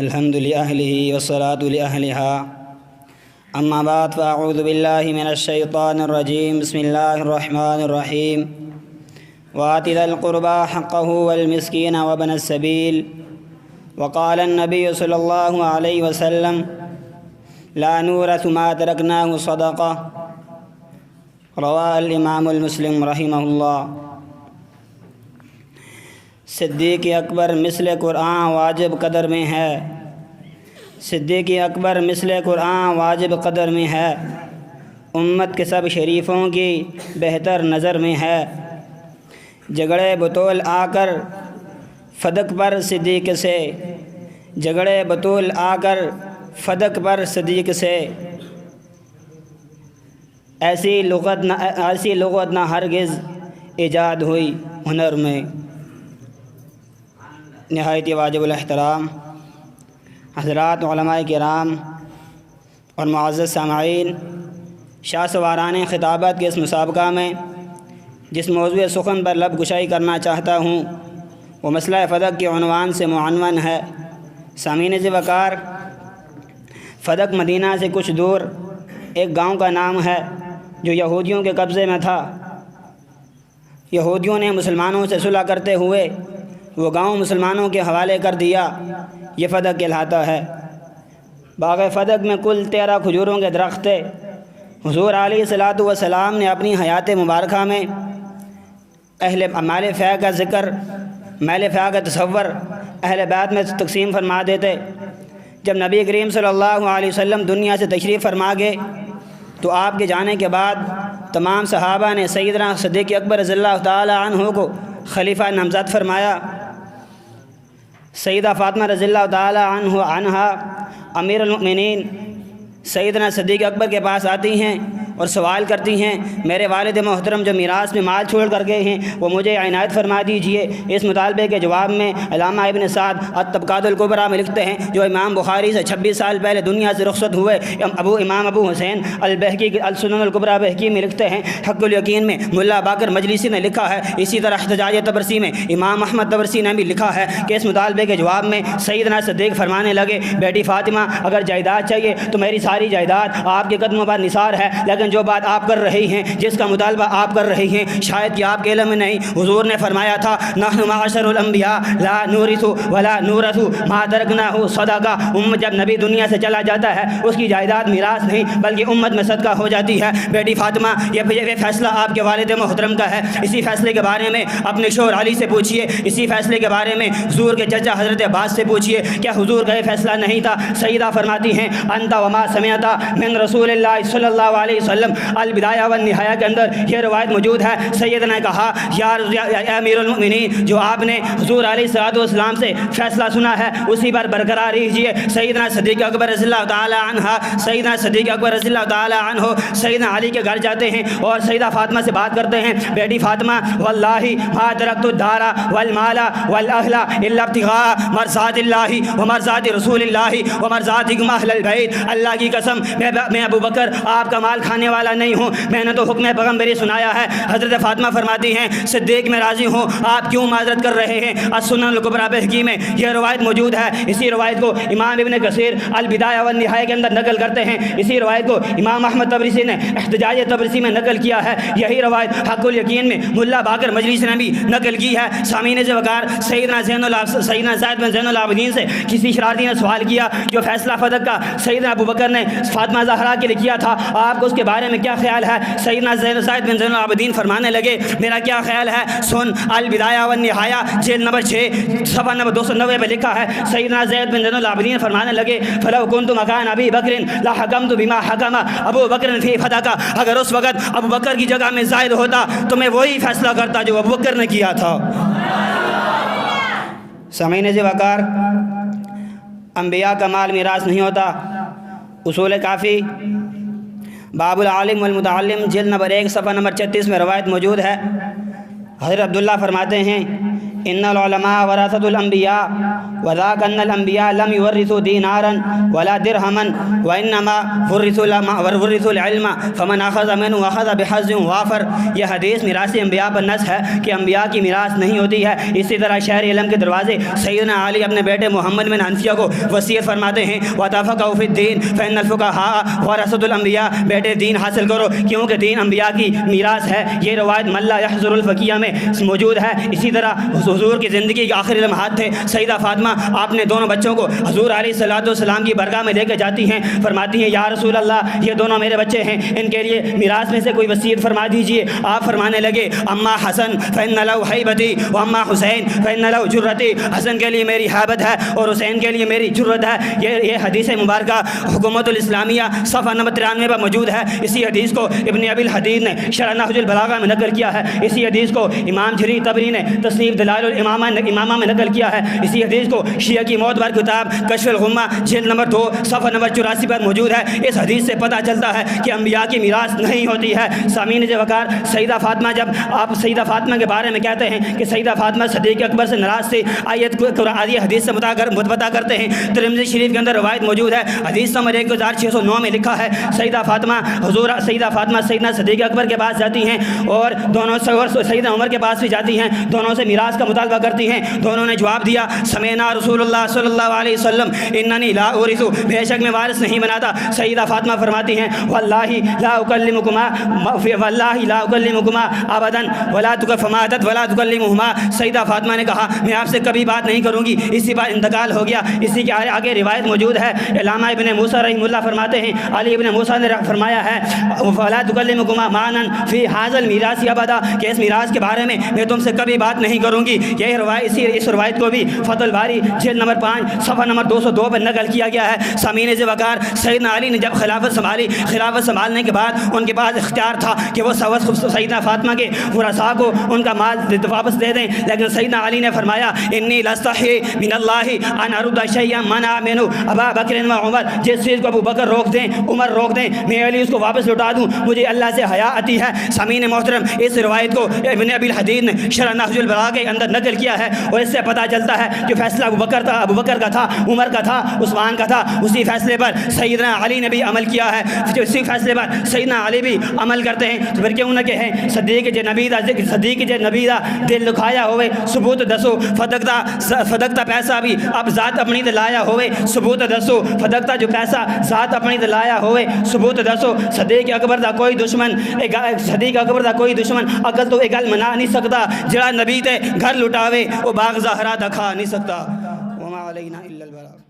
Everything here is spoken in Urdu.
الحمد لأهله والصلاة لأهلها أما بعد فأعوذ بالله من الشيطان الرجيم بسم الله الرحمن الرحيم وآت ذا القربى حقه والمسكين وابن السبيل وقال النبي صلى الله عليه وسلم لا نورث ما تركناه صدقة رواه الإمام المسلم رحمہ اللہ۔ صدیق اکبر مثل قرآن واجب قدر میں ہے، صدیق اکبر مثل قرآن واجب قدر میں ہے، امت کے سب شریفوں کی بہتر نظر میں ہے۔ جھگڑے بطول آ کر فدق پر صدیق سے، جھگڑے بطول آ کر فدق پر صدیق سے، ایسی لغت نہ ہرگز ایجاد ہوئی ہنر میں۔ نہایت واجب الاحترام حضرات علماء کرام اور معزز سامعین، شاہ سواران خطابت کے اس مسابقہ میں جس موضوع سخن پر لب گشائی کرنا چاہتا ہوں وہ مسئلہ فدق کے عنوان سے معنون ہے۔ سامعین وقار، فدق مدینہ سے کچھ دور ایک گاؤں کا نام ہے جو یہودیوں کے قبضے میں تھا۔ یہودیوں نے مسلمانوں سے صلح کرتے ہوئے وہ گاؤں مسلمانوں کے حوالے کر دیا۔ یہ فدق کہلاتا ہے۔ باغ فدق میں کل 13 کھجوروں کے درخت تھے۔ حضور علیہ الصلاۃ والسلام نے اپنی حیات مبارکہ میں اہل مال فیع کا ذکر، مال فیع کا تصور اہل بیت میں تقسیم فرما دیتے۔ جب نبی کریم صلی اللہ علیہ وسلم دنیا سے تشریف فرما گئے تو آپ کے جانے کے بعد تمام صحابہ نے سیدنا صدیق اکبر رضی اللہ تعالی عنہ کو خلیفہ نامزد فرمایا۔ سیدہ فاطمہ رضی اللہ تعالی عنہا امیر المؤمنین سیدنا صدیق اکبر کے پاس آتی ہیں اور سوال کرتی ہیں، میرے والد محترم جو میراث میں مال چھوڑ کر گئے ہیں وہ مجھے عنایت فرما دیجئے۔ اس مطالبے کے جواب میں علامہ ابن سعد الطبقات الکبریٰ میں لکھتے ہیں، جو امام بخاری سے 26 سال پہلے دنیا سے رخصت ہوئے، امام ابو حسین البہقی السنن الکبریٰ بہقی میں لکھتے ہیں، حق الیقین میں ملا باقر مجلسی نے لکھا ہے۔ اسی طرح احتجاج طبرسی میں امام احمد طبرسی نے بھی لکھا ہے کہ اس مطالبے کے جواب میں سیدنا صدیق فرمانے لگے، بیٹی فاطمہ اگر جائیداد چاہیے تو میری ساری جائیداد آپ کے قدموں پر نثار ہے، لیکن جو بات آپ کر رہی ہیں، جس کا مطالبہ آپ کر رہی ہیں، شاید کہ آپ کے علم میں نہیں۔ حضور نے فرمایا تھا، نحن معاشر الانبیاء لا نورث ولا نورث ما ترکناہ صدقہ۔ جب نبی دنیا سے چلا جاتا ہے اس کی جائیداد میراث نہیں بلکہ امت میں صدقہ ہو جاتی ہے۔ بیٹی فاطمہ، یہ فیصلہ آپ کے والد محترم کا ہے، اسی فیصلے کے بارے میں اپنے شوہر علی سے پوچھیے، اسی فیصلے کے بارے میں حضور کے چچا حضرت عباس سے پوچھیے، کیا حضور کا یہ فیصلہ نہیں تھا؟ سیدہ فرماتی ہیں، انت وما سمعت من رسول اللہ صلی اللہ علیہ وسلم البدایہ والنہایہ کے اندر یہ روایت موجود ہے۔ سیدنا نے کہا، یا امیر المؤمنین، جو آپ نے حضور علیہ الصلوۃ والسلام سے فیصلہ سنا ہے اسی پر برقرار رہیے۔ سیدنا صدیق اکبر رضی اللہ تعالی عنہ سیدنا علی کے گھر جاتے ہیں اور سیدہ فاطمہ سے بات کرتے ہیں، بیٹی فاطمہ واللہ ما ترکت الدار والمال والاہل الا ابتغاء مرضات اللہ ومرضات رسول اللہ ومرضاتکم اہل البیت۔ اللہ کی قسم میں ابو بکر آپ کا مال کھانے والا نہیں ہوں، میں نے تو حکم پیغمبری سنایا ہے۔ حضرت فاطمہ فرماتی ہیں، صدیق میں راضی ہوں، آپ کیوں معذرت کر رہے ہیں؟ السنن الکبریٰ بہقی میں یہ روایت موجود ہے۔ اسی روایت کو امام ابن کثیر البدایہ والنہایہ کے اندر نقل کرتے ہیں۔ اسی روایت کو امام احمد طبرسی نے احتجاج طبرسی میں نقل کیا ہے۔ یہی روایت حق الیقین میں ملا باقر مجلسی نے بھی نقل کی ہے۔ سامعین وقار، سیدنا زید بن زین العابدین سے کسی شرارتی نے سوال کیا، جو فیصلہ فدق کا سیدنا ابو بکر نے فاطمہ زہرا کے لیے کیا تھا، آپ کو اس کے بارے میں کیا خیال ہے؟ سیدنا زید بن زین العابدین فرمانے لگے، میرا کیا خیال ہے؟ سن البدایہ والنہایہ جلد نمبر 6 صفحہ نمبر 290 پہ لکھا ہے۔ سیدنا زید بن زین العابدین فرمانے لگے، فلو کنت مکان ابی بکر لحکمت بما حکم ابو بکر فی فدق۔ اگر اس وقت ابو بکر کی جگہ میں زائد ہوتا تو میں وہی فیصلہ کرتا جو ابو بکر نے کیا تھا۔ سامعین وقار، انبیاء کا مال میراث نہیں ہوتا۔ اصول کافی باب العالم والمتعلم جلد نمبر 1 صفحہ نمبر 36 میں روایت موجود ہے۔ حضرت عبداللہ فرماتے ہیں ان العلماء ورثۃ الانبیاء وذاک ان الانبیاء لم یورثوا دینارا ولا درہما وانما ورثوا العلم فمن اخذ منه اخذ بحظ وافر۔ یہ حدیث میراث انبیاء پر نص ہے کہ انبیاء کی میراث نہیں ہوتی ہے۔ اسی طرح شہر علم کے دروازے سیدنا علی اپنے بیٹے محمد بن حنفیہ کو وصیت فرماتے ہیں وتفقهوا فی الدین فإن الفقهاء ورثۃ الانبیاء، بیٹے دین حاصل کرو کیونکہ دین انبیاء کی میراث ہے۔ یہ روایت ملا یحضر الفقیہ میں موجود ہے۔ اسی طرح حضور کی زندگی کے آخری لمحات تھے، سیدہ فاطمہ اپنے دونوں بچوں کو حضور علیہ الصلوۃ والسلام کی برگاہ میں لے کے جاتی ہیں، فرماتی ہیں یا رسول اللہ یہ دونوں میرے بچے ہیں، ان کے لیے میراث میں سے کوئی وصیت فرما دیجئے۔ آپ فرمانے لگے اما حسن فإن له حیبتی واما حسین فإن له جرتی، حسن کے لیے میری حیبت ہے اور حسین کے لیے میری جرت ہے۔ یہ حدیث مبارکہ حکومت الاسلامیہ صفحہ نمبر 93 پر موجود ہے۔ اسی حدیث کو ابن ابی الحدید نے شرح نہج البلاغہ میں نقل کیا ہے۔ اسی حدیث کو امام جری طبری نے تصنیف دلائل الامامہ میں نقل کیا ہے۔ اسی حدیث کو شیعہ کی معتبر کتاب کشف الغمہ جلد نمبر 2 صفحہ نمبر 84 پر موجود ہے۔ اس حدیث سے پتہ چلتا ہے کہ انبیاء کی میراث نہیں ہوتی ہے۔ سامعین وقار، سیدہ فاطمہ، جب آپ سیدہ فاطمہ کے بارے میں کہتے ہیں کہ سیدہ فاطمہ صدیق اکبر سے ناراض تھی، آیت قرآنی حدیث سے متبادہ کرتے ہیں۔ ترمذی شریف کے اندر روایت موجود ہے، حدیث نمبر 1609 میں لکھا ہے سیدہ فاطمہ سیدنا صدیق اکبر کے پاس جاتی ہیں اور دونوں سیدنا عمر کے پاس بھی جاتی ہیں، دونوں سے میراث کا مطالبہ کرتی ہیں۔ دونوں نے جواب دیا سمعنا رسول اللہ صلی اللہ علیہ وسلم اننی لا اورث، بے شک میں وارث نہیں بناتا۔ سیدہ فاطمہ فرماتی ہیں واللہ لا اکلمکما ابدا ولا فماتت ولا تکلمہما، سیدہ فاطمہ نے کہا میں آپ سے کبھی بات نہیں کروں گی، اسی بار انتقال ہو گیا۔ اسی کے آگے روایت موجود ہے، علامہ ابن موسیٰ رحمہ اللہ فرماتے ہیں علی ابن موسیٰ نے فرمایا ہے ولا تکلمکما معنا فی ھذا المیراث ابدا، کہ اس میراث کے بارے میں تم سے کبھی بات نہیں کروں گی۔ یہ روایت اس روایت کو بھی فتح الباری جلد نمبر 5 صفحہ نمبر 202 پر نقل کیا گیا ہے۔ سامعین وقار، سیدنا علی نے جب خلافت سنبھالنے کے بعد ان کے پاس اختیار تھا کہ وہ سیدنا فاطمہ کے ورثاء کو ان کا مال واپس دے دیں، لیکن سیدنا علی نے فرمایا انی لاستحی من اللہ ان ارد شیئا منع منہ ابا بکر و عمر، جس چیز کو ابو بکر روک دیں، عمر روک دیں، میں علی اس کو واپس لوٹا دوں، مجھے اللہ سے حیا آتی ہے۔ سامعین محترم، اس روایت کو ابن ابی الحدید نے شرح نہج البلاغہ کے اندر نقل کیا ہے اور اس سے پتہ چلتا ہے کہ فیصلہ ابو بکر کا تھا، عمر کا تھا، عثمان کا تھا، اسی فیصلے پر سیدنا علی نے بھی عمل کیا ہے، اسی فیصلے پر سیدنا علی بھی عمل کرتے ہیں۔ تو پھر کیوں نہ کہیں صدیق جے نبی دا دل لکھایا ہوئے ثبوت دسو، فدکتا پیسہ بھی اب ذات اپنی تے لایا ہوئے ثبوت دسو، فدکتا جو پیسہ ذات اپنی تے لایا ہوئے ثبوت دسو۔ صدیق اکبر دا کوئی دشمن اقل تو یہ گل منا نہیں سکتا، جڑا نبی تے گھر لٹاوے وہ باغ زہرا دکھا نہیں سکتا۔ وما علینا الا البلاغ۔